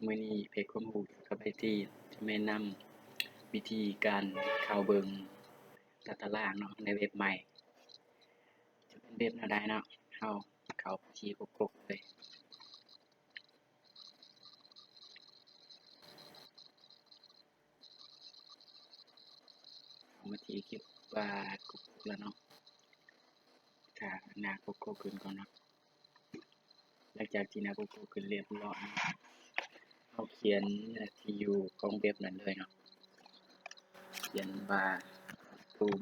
มื้อนี้เพจความรู้กับไอทีจะแนะนำวิธีการเข้าเบิ่งตารางเนาะในเว็บใหม่จะเป็นเว็บแนวใดเนาะเราเข้าที่กกเลยเข้ามาที่คลิปว่ากกแล้วเนาะถ้าหน้ากกขึ้นก่อนเนาะหลังจากที่หน้ากกขึ้นเรียบร้อยเราเขียนที่อยู่ของเว็บนั้นเลยเนาะเขียนว่าตูม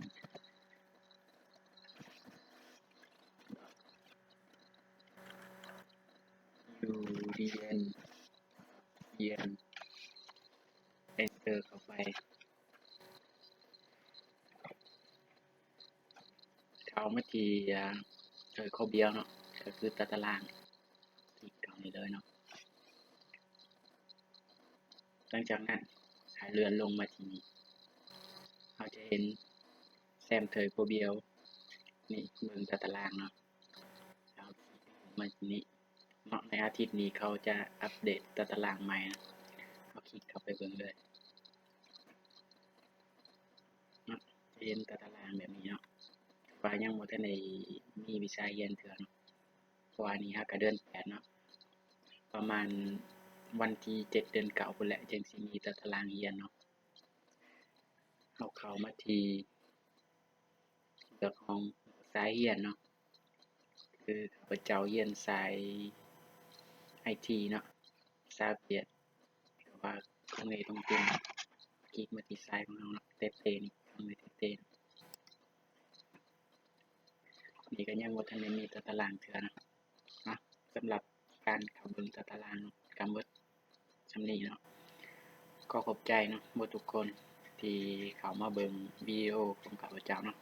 ยูดีเอ็นเขียนenter เข้าไปเข้ามาที่ข้อเบี้ยวเนาะก็คือตารางคลิกตรงนี้เลยเนาะหลังจากนั้นให้เลื่อนลงมาที่นี่เราจะเห็นแซมเทยโคเบียวนี่เบิ่งตารางเนาะเราคลิกมาที่นี่เนาะในอาทิตย์นี้เขาจะอัปเดตตารางใหม่นะเราคลิกเข้าไปเบิ่งเลยเนาะจะเห็นตารางแบบนี้เนาะว่ายังบ่ทันได้มีวิชาเรียนเทื่อเนาะเพราะว่านี่ฮะก็เดือน8เนาะประมาณวันที่7เดือน9พุ่นแหละจังสิมีตารางเรียนเนาะเราเข้ามาที่เลือกห้องสายเรียนเนาะคือข้าพเจ้าเรียนสายไอทีเนาะภาษาอังกฤษแต่ว่าของเอต้องเป็นคลิกมาที่สายของเราเนาะเต้ๆนี่ของเอเต้ๆนี่ก็ยังบ่ทันได้มีตารางเทื่อนะเนาะสำหรับการเข้าเบิ่งตารางเนาะก็เบิดส่ำนี้เนาะก็ขอบใจเนาะหมดทุกคนที่เข้ามาเบิ่งวิดีโอของข้าพเจ้าเนาะ